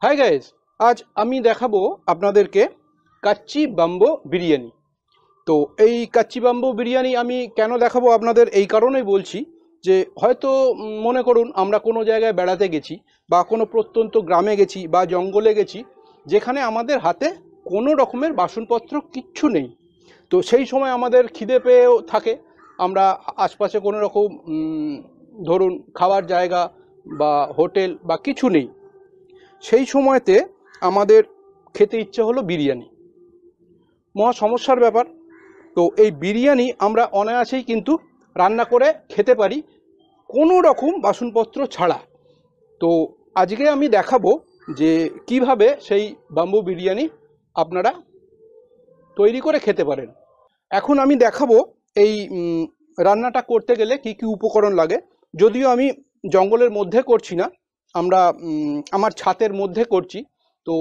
Hi guys, আজ আমি দেখাবো আপনাদেরকে কাচ্চি বাম্বো বিরিয়ানি। তো এই কাচ্চি বাম্বো বিরিয়ানি আমি কেন দেখাবো আপনাদের, এই কারণেই বলছি যে হয়তো মনে করুন আমরা কোনো জায়গায় বেড়াতে গেছি বা কোনো প্রত্যন্ত গ্রামে গেছি বা জঙ্গলে গেছি, যেখানে আমাদের হাতে কোনো রকমের বাসনপত্র কিচ্ছু নেই। তো সেই সময় আমাদের খিদে পেয়েও থাকে, আমরা আশপাশে কোনো রকম ধরুন খাওয়ার জায়গা বা হোটেল বা কিছু নেই। সেই সময়তে আমাদের খেতে ইচ্ছে হলো বিরিয়ানি, মহা সমস্যার ব্যাপার। তো এই বিরিয়ানি আমরা অনায়াসেই কিন্তু রান্না করে খেতে পারি কোনো রকম বাসনপত্র ছাড়া। তো আজকে আমি দেখাবো যে কিভাবে সেই বাম্বু বিরিয়ানি আপনারা তৈরি করে খেতে পারেন। এখন আমি দেখাবো এই রান্নাটা করতে গেলে কি কি উপকরণ লাগে। যদিও আমি জঙ্গলের মধ্যে করছি না, আমরা আমার ছাতের মধ্যে করছি। তো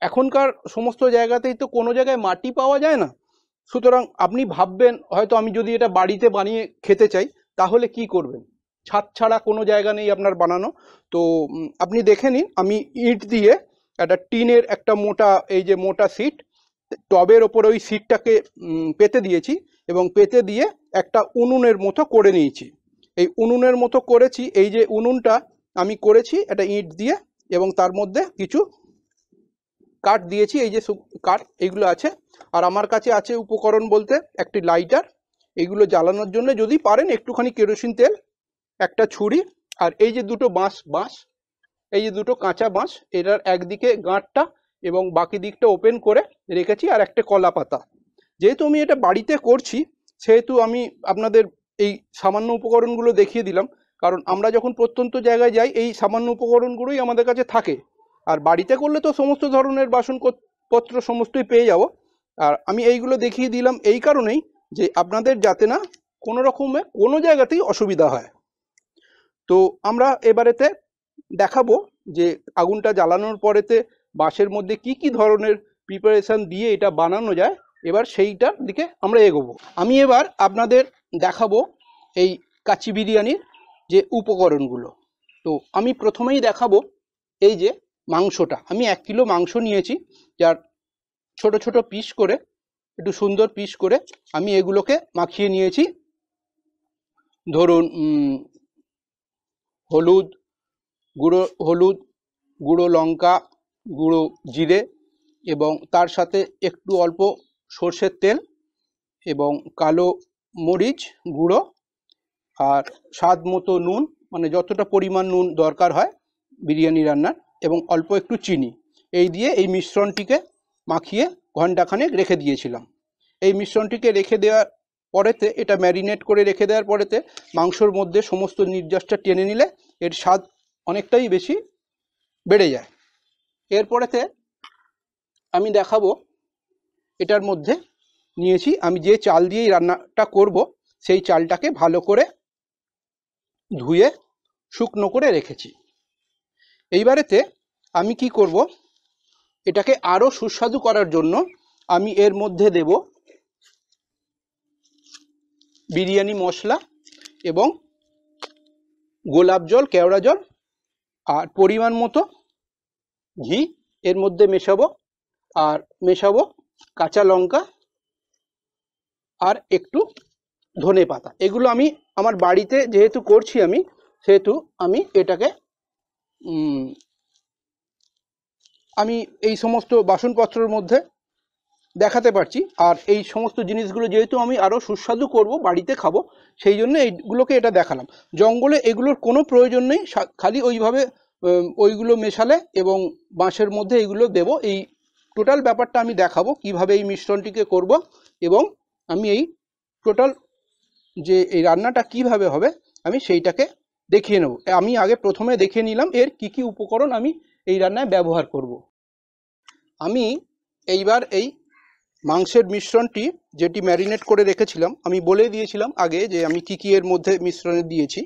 এখনকার সমস্ত জায়গাতেই তো কোনো জায়গায় মাটি পাওয়া যায় না। সুতরাং আপনি ভাববেন হয়তো আমি যদি এটা বাড়িতে বানিয়ে খেতে চাই তাহলে কি করবেন, ছাদ ছাড়া কোনো জায়গা নেই আপনার বানানো। তো আপনি দেখে নিন, আমি ইট দিয়ে একটা টিনের একটা মোটা, এই যে মোটা সিট, টবের ওপরে ওই সিটটাকে পেতে দিয়েছি এবং পেতে দিয়ে একটা উনুনের মতো করে নিয়েছি। এই উনুনের মতো করেছি, এই যে উনুনটা আমি করেছি এটা ইট দিয়ে, এবং তার মধ্যে কিছু কাঠ দিয়েছি, এই যে কাঠ এইগুলো আছে। আর আমার কাছে আছে উপকরণ বলতে একটি লাইটার, এইগুলো জ্বালানোর জন্য যদি পারেন একটুখানি কেরোসিন তেল, একটা ছুরি, আর এই যে দুটো বাঁশ, এই যে দুটো কাঁচা বাঁশ, এটার একদিকে গাঁটটা এবং বাকি দিকটা ওপেন করে রেখেছি, আর একটা কলা পাতা। যেহেতু আমি এটা বাড়িতে করছি সেহেতু আমি আপনাদের এই সামান্য উপকরণগুলো দেখিয়ে দিলাম, কারণ আমরা যখন প্রত্যন্ত জায়গায় যাই এই সামান্য উপকরণগুলোই আমাদের কাছে থাকে। আর বাড়িতে করলে তো সমস্ত ধরনের বাসনপত্র সমস্তই পেয়ে যাব। আর আমি এইগুলো দেখিয়ে দিলাম এই কারণেই যে আপনাদের যাতে না কোনো রকমে কোনো জায়গাতেই অসুবিধা হয়। তো আমরা এবারেতে দেখাবো যে আগুনটা জ্বালানোর পরেতে বাঁশের মধ্যে কি কি ধরনের প্রিপারেশন দিয়ে এটা বানানো যায়, এবার সেইটার দিকে আমরা এগোবো। আমি এবার আপনাদের দেখাবো এই কাচ্চি বিরিয়ানির যে উপকরণগুলো। তো আমি প্রথমেই দেখাবো এই যে মাংসটা, আমি 1 কিলো মাংস নিয়েছি, যার ছোট ছোট পিস করে, একটু সুন্দর পিস করে আমি এগুলোকে মাখিয়ে নিয়েছি। ধরুন হলুদ হলুদ, গুঁড়ো লঙ্কা, গুঁড়ো জিরে, এবং তার সাথে একটু অল্প সর্ষের তেল এবং কালো মরিচ গুঁড়ো, আর স্বাদ মতো নুন, মানে যতটা পরিমাণ নুন দরকার হয় বিরিয়ানি রান্নার, এবং অল্প একটু চিনি। এই দিয়ে এই মিশ্রণটিকে মাখিয়ে ঘন্টাখানেক রেখে দিয়েছিলাম। এই মিশ্রণটিকে রেখে দেওয়ার পরেতে, এটা ম্যারিনেট করে রেখে দেওয়ার পরেতে মাংসর মধ্যে সমস্ত নির্যাসটা টেনে নিলে এর স্বাদ অনেকটাই বেশি বেড়ে যায়। এরপরেতে আমি দেখাবো এটার মধ্যে নিয়েছি, আমি যে চাল দিয়েই রান্নাটা করব সেই চালটাকে ভালো করে ধুয়ে শুকনো করে রেখেছি। এইবারেতে আমি কি করব, এটাকে আরও সুস্বাদু করার জন্য আমি এর মধ্যে দেব বিরিয়ানি মশলা এবং গোলাপ জল, কেওড়া জল, আর পরিমাণ মতো ঘি এর মধ্যে মেশাবো, আর মেশাবো কাঁচা লঙ্কা আর একটু ধনে পাতা। এগুলো আমি আমার বাড়িতে যেহেতু করছি আমি, সেহেতু আমি এটাকে আমি এই সমস্ত বাসনপত্রের মধ্যে দেখাতে পারছি। আর এই সমস্ত জিনিসগুলো যেহেতু আমি আরও সুস্বাদু করব, বাড়িতে খাবো, সেই জন্য এইগুলোকে এটা দেখালাম। জঙ্গলে এগুলোর কোনো প্রয়োজন নেই, খালি ওইভাবে ওইগুলো মেশালে এবং বাঁশের মধ্যে এইগুলো দেব। এই টোটাল ব্যাপারটা আমি দেখাবো কিভাবে এই মিশ্রণটিকে করব, এবং আমি এই টোটাল যে এই রান্নাটা কিভাবে হবে আমি সেইটাকে দেখিয়ে নেব। আমি আগে প্রথমে দেখিয়ে নিলাম এর কি কি উপকরণ আমি এই রান্নায় ব্যবহার করব। আমি এইবার এই মাংসের মিশ্রণটি যেটি ম্যারিনেট করে রেখেছিলাম, আমি বলে দিয়েছিলাম আগে যে আমি কি কি এর মধ্যে মিশ্রণে দিয়েছি।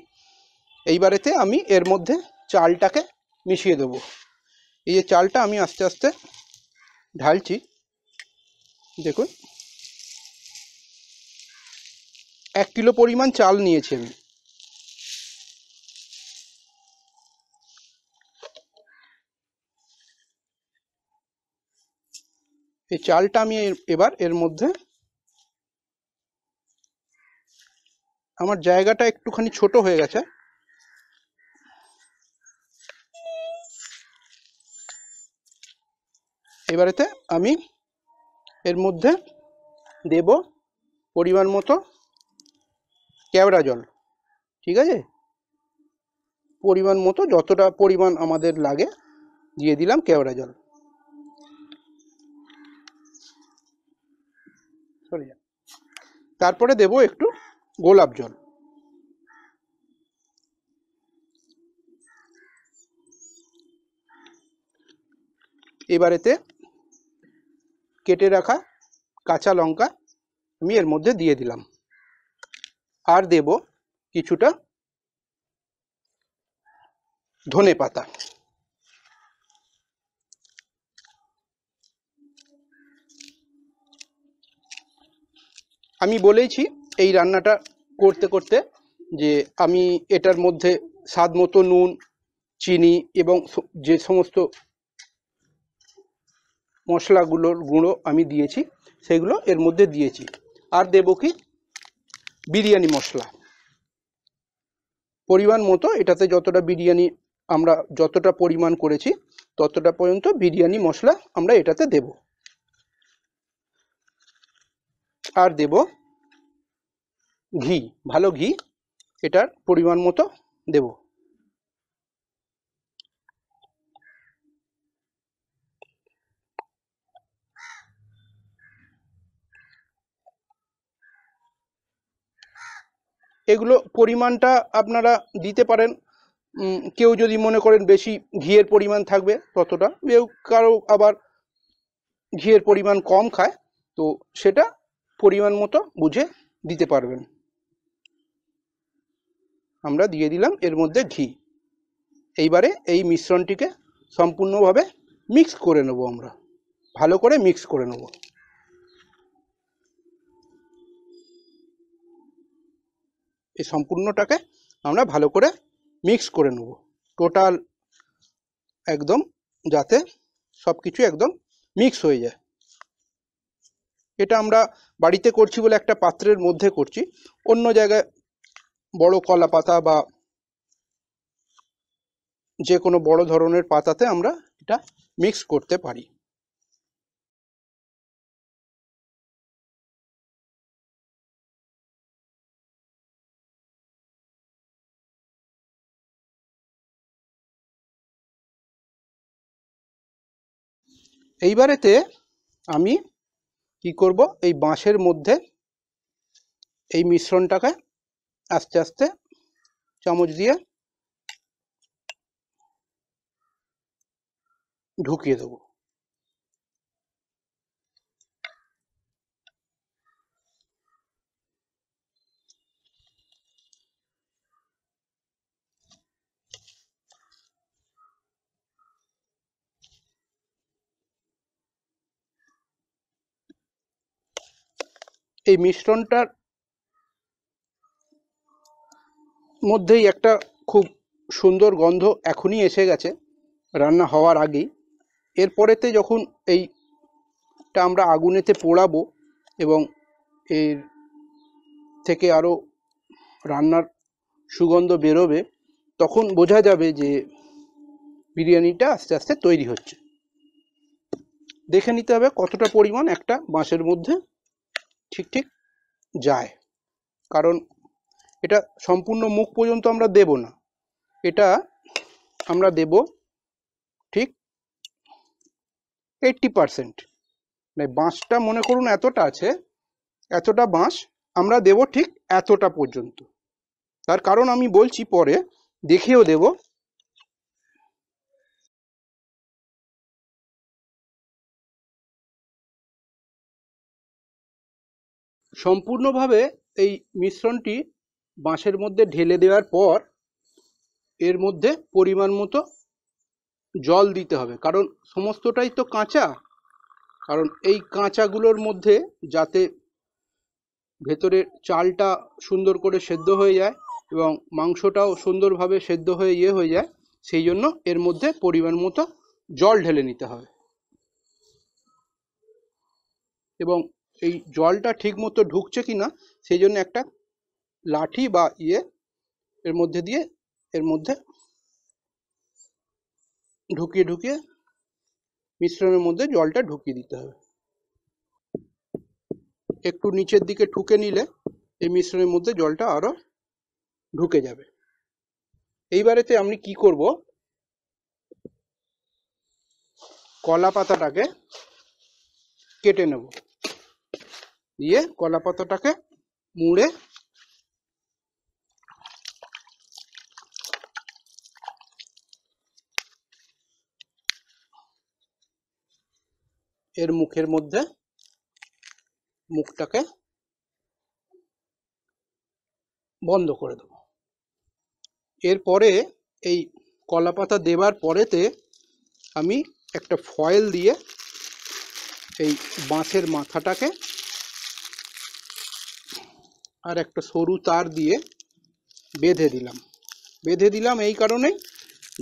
এইবারেতে আমি এর মধ্যে চালটাকে মিশিয়ে দেব। এই যে চালটা আমি আস্তে আস্তে ঢালছি, দেখুন 1 কিলো পরিমাণ চাল নিয়েছি আমি। এই চালটা আমি এবার এর মধ্যে, আমার জায়গাটা একটুখানি ছোট হয়ে গেছে, এবারেতে আমি এর মধ্যে দেব পরিমাণ মতো কেওড়া জল। ঠিক আছে, পরিমাণ মতো যতটা পরিমাণ আমাদের লাগে দিয়ে দিলাম কেওড়া জল। তারপরে দেব একটু গোলাপ জল। এবারেতে কেটে রাখা কাঁচা লঙ্কা আমি এর মধ্যে দিয়ে দিলাম, আর দেব কিছুটা ধনে পাতা। আমি বলেইছি এই রান্নাটা করতে করতে যে আমি এটার মধ্যে স্বাদ মতো নুন, চিনি এবং যে সমস্ত মশলাগুলোর গুঁড়ো আমি দিয়েছি সেগুলো এর মধ্যে দিয়েছি। আর দেব কি বিরিয়ানি মশলা পরিমাণ মতো, এটাতে যতটা বিরিয়ানি আমরা যতটা পরিমাণ করেছি ততটা পর্যন্ত বিরিয়ানি মশলা আমরা এটাতে দেব। আর দেব ঘি, ভালো ঘি, এটার পরিমাণ মতো দেব। এগুলো পরিমাণটা আপনারা দিতে পারেন, কেউ যদি মনে করেন বেশি ঘিয়ের পরিমাণ থাকবে ততটা, কেউ কারো আবার ঘিয়ের পরিমাণ কম খায়, তো সেটা পরিমাণ মতো বুঝে দিতে পারবেন। আমরা দিয়ে দিলাম এর মধ্যে ঘি। এইবারে এই মিশ্রণটিকে সম্পূর্ণভাবে মিক্স করে নেব, আমরা ভালো করে মিক্স করে নেব। এই সম্পূর্ণটাকে আমরা ভালো করে মিক্স করে নেব, টোটাল একদম, যাতে সব কিছু একদম মিক্স হয়ে যায়। এটা আমরা বাড়িতে করছি বলে একটা পাত্রের মধ্যে করছি, অন্য জায়গায় বড় কলা পাতা বা যে কোনো বড় ধরনের পাতাতে আমরা এটা মিক্স করতে পারি। এইবারেতে আমি কি করব, এই বাঁশের মধ্যে এই মিশ্রণটাকে আস্তে আস্তে চামচ দিয়ে ঢুকিয়ে দেব। এই মিশ্রণটার মধ্যেই একটা খুব সুন্দর গন্ধ এখনই এসে গেছে রান্না হওয়ার আগেই। এরপরেতে যখন এইটা আমরা আগুনেতে পোড়াবো এবং এর থেকে আরও রান্নার সুগন্ধ বেরোবে, তখন বোঝা যাবে যে বিরিয়ানিটা আস্তে আস্তে তৈরি হচ্ছে। দেখে নিতে হবে কতটা পরিমাণ একটা বাঁশের মধ্যে ঠিক ঠিক যায়, কারণ এটা সম্পূর্ণ মুখ পর্যন্ত আমরা দেব না, এটা আমরা দেব ঠিক 80%। মানে বাঁশটা মনে করুন এতটা আছে, এতটা বাঁশ আমরা দেব ঠিক এতটা পর্যন্ত। তার কারণ আমি বলছি, পরে দেখিয়েও দেব। সম্পূর্ণভাবে এই মিশ্রণটি বাঁশের মধ্যে ঢেলে দেওয়ার পর এর মধ্যে পরিমাণ মতো জল দিতে হবে, কারণ সমস্তটাই তো কাঁচা, কারণ এই কাঁচাগুলোর মধ্যে যাতে ভেতরের চালটা সুন্দর করে সেদ্ধ হয়ে যায় এবং মাংসটাও সুন্দরভাবে সেদ্ধ হয়ে হয়ে যায়, সেই জন্য এর মধ্যে পরিমাণ মতো জল ঢেলে নিতে হবে। এবং এই জলটা ঠিক মতো ঢুকছে কিনা সেই জন্য একটা লাঠি বা এর মধ্যে দিয়ে এর মধ্যে ঢুকিয়ে ঢুকিয়ে মিশ্রণের মধ্যে জলটা ঢুকিয়ে দিতে হবে। একটু নিচের দিকে ঠুকে নিলে এই মিশ্রণের মধ্যে জলটা আরো ঢুকে যাবে। এইবারেতে আমি কি করব, কলা পাতাটাকে কেটে নেব, দিয়ে কলা পাতাটাকে মুড়ে এর মুখের মধ্যে মুখটাকে বন্ধ করে দেব। এরপরে এই কলা পাতা দেবার পরেতে আমি একটা ফয়েল দিয়ে এই বাঁশের মাথাটাকে আর একটা সরু তার দিয়ে বেঁধে দিলাম এই কারণে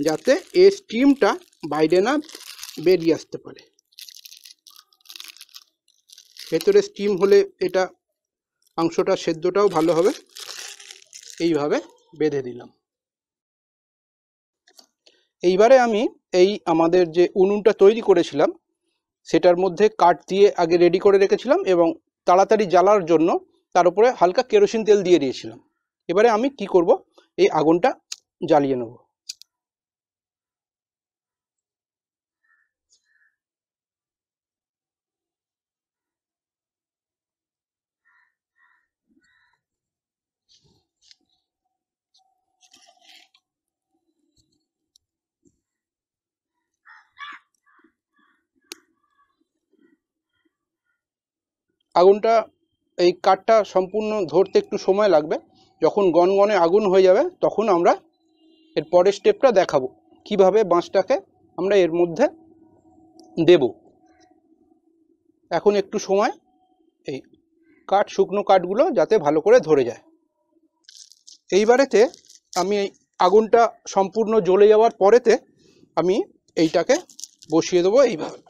যাতে এই স্টিমটা বাইরে না বেরিয়ে আসতে পারে। ভেতরে স্টিম হলে এটা মাংসটা সেদ্ধটাও ভালো হবে। এইভাবে বেঁধে দিলাম। এইবারে আমি এই আমাদের যে উনুনটা তৈরি করেছিলাম সেটার মধ্যে কাঠ দিয়ে আগে রেডি করে রেখেছিলাম এবং তাড়াতাড়ি জ্বালার জন্য তার উপরে হালকা কেরোসিন তেল দিয়ে দিয়েছিলাম। এবারে আমি কি করব, এই আগুনটা জ্বালিয়ে নেব। আগুনটা এই কাঠটা সম্পূর্ণ ধরতে একটু সময় লাগবে। যখন গনগনে আগুন হয়ে যাবে তখন আমরা এর পরের স্টেপটা দেখাবো কিভাবে বাঁশটাকে আমরা এর মধ্যে দেব। এখন একটু সময় এই শুকনো কাঠগুলো যাতে ভালো করে ধরে যায়। এইবারেতে আমি এই আগুনটা সম্পূর্ণ জ্বলে যাওয়ার পরেতে আমি এইটাকে বসিয়ে দেবো এইভাবে।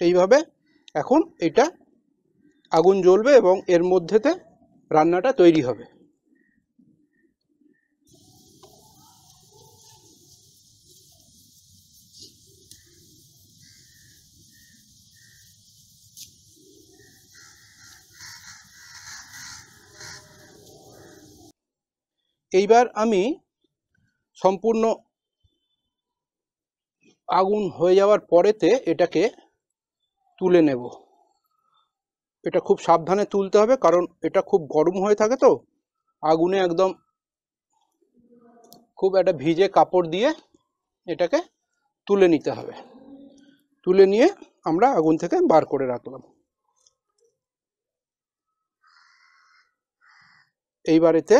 এইভাবে এখন এটা আগুন জ্বলবে এবং এর মধ্যেতে রান্নাটা তৈরি হবে। এইবার আমি সম্পূর্ণ আগুন হয়ে যাওয়ার পরেতে এটাকে তুলে নেব। এটা খুব সাবধানে তুলতে হবে কারণ এটা খুব গরম হয়ে থাকে, তো আগুনে একদম খুব একটা ভিজে কাপড় দিয়ে এটাকে তুলে নিতে হবে। তুলে নিয়ে আমরা আগুন থেকে বার করে রাখলাম। এইবারেতে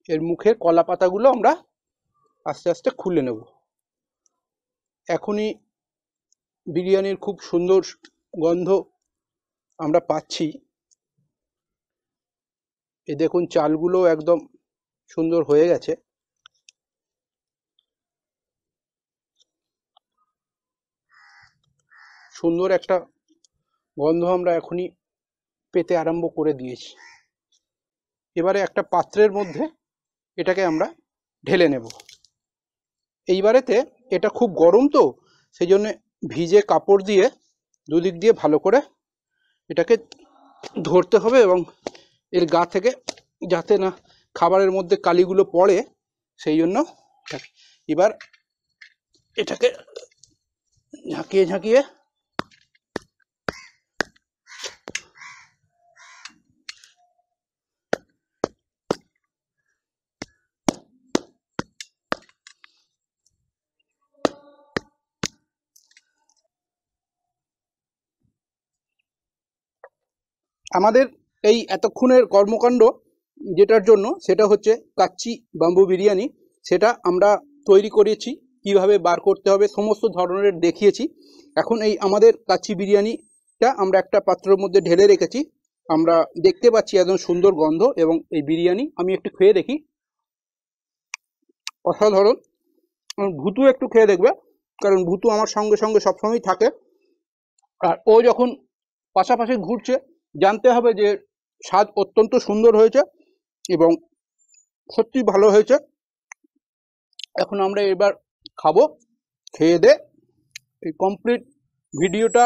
এর মুখের কলা পাতাগুলো আমরা আস্তে আস্তে খুলে নেব। এখনই বিরিয়ানির খুব সুন্দর গন্ধ আমরা পাচ্ছি। এই দেখুন চালগুলো একদম সুন্দর হয়ে গেছে। সুন্দর একটা গন্ধ আমরা এখনই পেতে আরম্ভ করে দিয়েছি। এবারে একটা পাত্রের মধ্যে এটাকে আমরা ঢেলে নেব। এইবারেতে এটা খুব গরম, তো সেই জন্য ভিজে কাপড় দিয়ে দুদিক দিয়ে ভালো করে এটাকে ধরতে হবে এবং এর গা থেকে যাতে না খাবারের মধ্যে কালিগুলো পড়ে সেই জন্য এবার এটাকে ঝাঁকিয়ে ঝাঁকিয়ে আমাদের এই এতক্ষণের কর্মকাণ্ড যেটার জন্য, সেটা হচ্ছে কাচ্চি বাম্বু বিরিয়ানি। সেটা আমরা তৈরি করেছি, কিভাবে বার করতে হবে সমস্ত ধরনের দেখিয়েছি। এখন এই আমাদের কাচ্চি বিরিয়ানিটা আমরা একটা পাত্রের মধ্যে ঢেলে রেখেছি। আমরা দেখতে পাচ্ছি একদম সুন্দর গন্ধ এবং এই বিরিয়ানি আমি একটু খেয়ে দেখি। অসাধারণ। ভুতু একটু খেয়ে দেখবে, কারণ ভুতু আমার সঙ্গে সঙ্গে সবসময় থাকে, আর ও যখন পাশাপাশি ঘুরছে জানতে হবে যে স্বাদ অত্যন্ত সুন্দর হয়েছে এবং সত্যি ভালো হয়েছে। এখন আমরা এবার খাবো। খেয়ে দে এই কমপ্লিট ভিডিওটা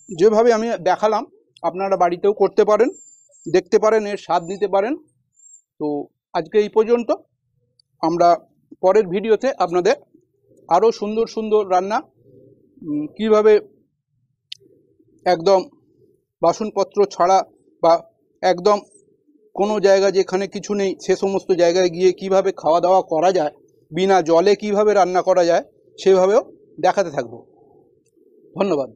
যেভাবে আমি দেখালাম আপনারা বাড়িতেও করতে পারেন, দেখতে পারেন, এর স্বাদ নিতে পারেন। তো আজকে এই পর্যন্ত। আমরা পরের ভিডিওতে আপনাদের আরও সুন্দর সুন্দর রান্না, কিভাবে একদম বাসনপত্র ছাড়া বা একদম কোনো জায়গা যেখানে কিছু নেই সে সমস্ত জায়গায় গিয়ে কিভাবে খাওয়া দাওয়া করা যায়, বিনা জলে কিভাবে রান্না করা যায়, সেভাবেও দেখাতে থাকবো। ধন্যবাদ।